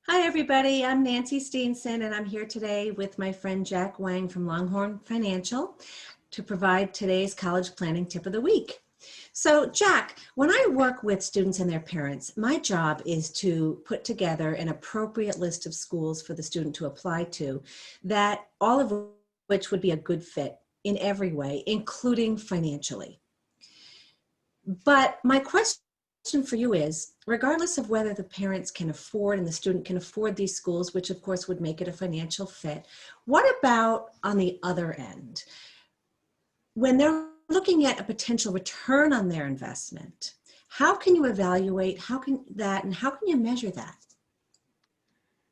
Hi, everybody. I'm Nancy Steenson, and I'm here today with my friend Jack Wang from Longhorn Financial to provide today's college planning tip of the week. So, Jack, when I work with students and their parents, my job is to put together an appropriate list of schools for the student to apply to, that all of which would be a good fit in every way, including financially. But my question for you is, regardless of whether the parents can afford and the student can afford these schools, which of course would make it a financial fit, what about on the other end? When they're looking at a potential return on their investment, how can you evaluate, how can you measure that?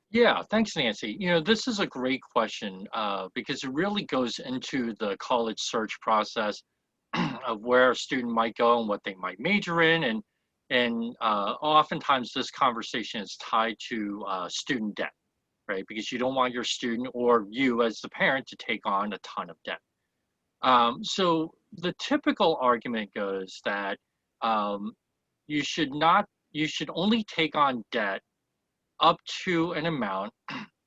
Yeah, thanks, Nancy. This is a great question because it really goes into the college search process of where a student might go and what they might major in, and oftentimes this conversation is tied to student debt, right? Because you don't want your student or you as the parent to take on a ton of debt. So the typical argument goes that um, you should only take on debt up to an amount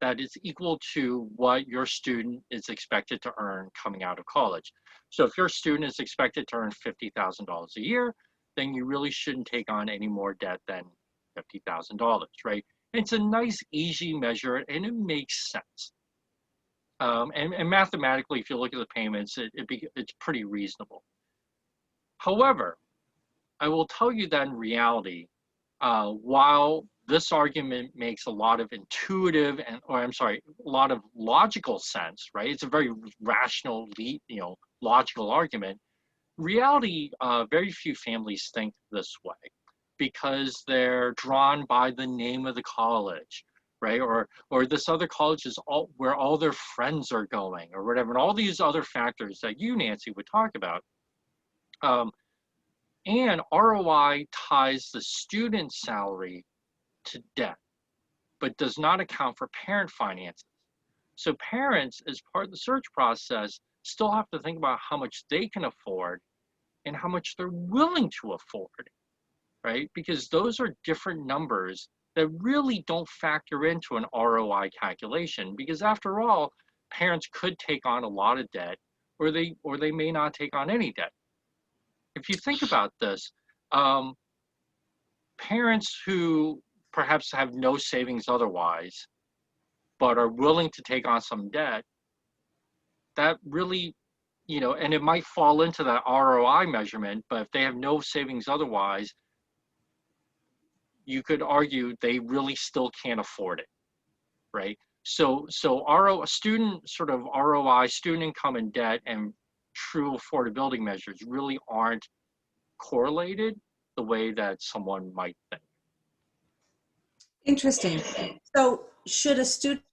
that is equal to what your student is expected to earn coming out of college. So if your student is expected to earn $50,000 a year, then you really shouldn't take on any more debt than $50,000, right? It's a nice, easy measure, and it makes sense. And mathematically, if you look at the payments, it's pretty reasonable. However, I will tell you that in reality, while this argument makes a lot of intuitive a lot of logical sense, right? It's a very rational, logical argument. Reality, very few families think this way because they're drawn by the name of the college, right? Or this other college is all where all their friends are going, or whatever, and all these other factors that you, Nancy, would talk about. And ROI ties the student salary to debt, but does not account for parent finances. So parents, as part of the search process, still have to think about how much they can afford and how much they're willing to afford, right? Because those are different numbers that really don't factor into an ROI calculation. Because after all, parents could take on a lot of debt, or they may not take on any debt. If you think about this, um, parents who perhaps have no savings otherwise, but are willing to take on some debt, that really, and it might fall into that ROI measurement, but if they have no savings otherwise, you could argue they really still can't afford it, right? So student sort of ROI, student income and debt, and true affordability measures really aren't correlated the way that someone might think. Interesting. So should a student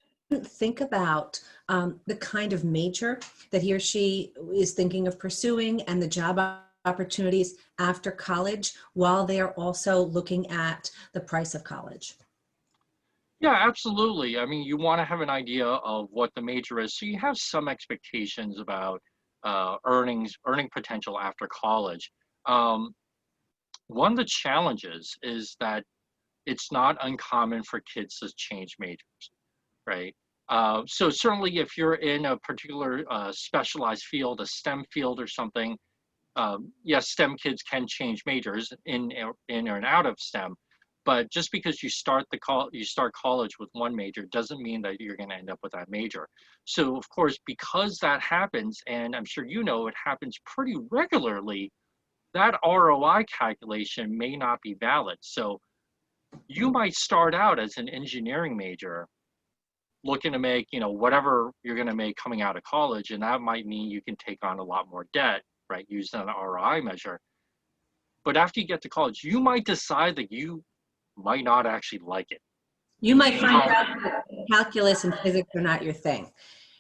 think about the kind of major that he or she is thinking of pursuing and the job opportunities after college while they are also looking at the price of college? Yeah, absolutely. I mean, you want to have an idea of what the major is, so you have some expectations about earning potential after college. Um, One of the challenges is that it's not uncommon for kids to change majors, right? So certainly if you're in a particular specialized field, a STEM field or something, yes, STEM kids can change majors in or out of STEM, but just because you start college with one major doesn't mean that you're going to end up with that major. So of course, because that happens, and I'm sure you know it happens pretty regularly, that ROI calculation may not be valid. So you might start out as an engineering major looking to make, whatever you're going to make coming out of college, and that might mean you can take on a lot more debt, right, using an ROI measure. But after you get to college, you might decide that you might not actually like it. You might find out that calculus and physics are not your thing.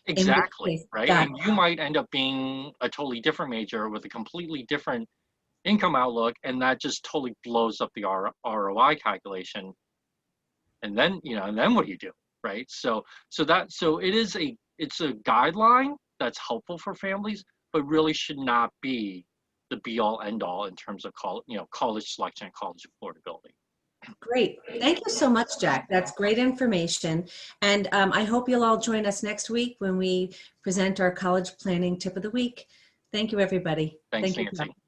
In which Exactly, case, right? got And you might end up being a totally different major with a completely different income outlook, and that just totally blows up the ROI calculation. And then, and then what do you do, right? So it's a guideline that's helpful for families, but really should not be the be all end all in terms of college selection and college affordability. Great. Thank you so much, Jack. That's great information. And I hope you'll all join us next week when we present our college planning tip of the week. Thank you, everybody. Thanks, Thank you, Nancy. Jack.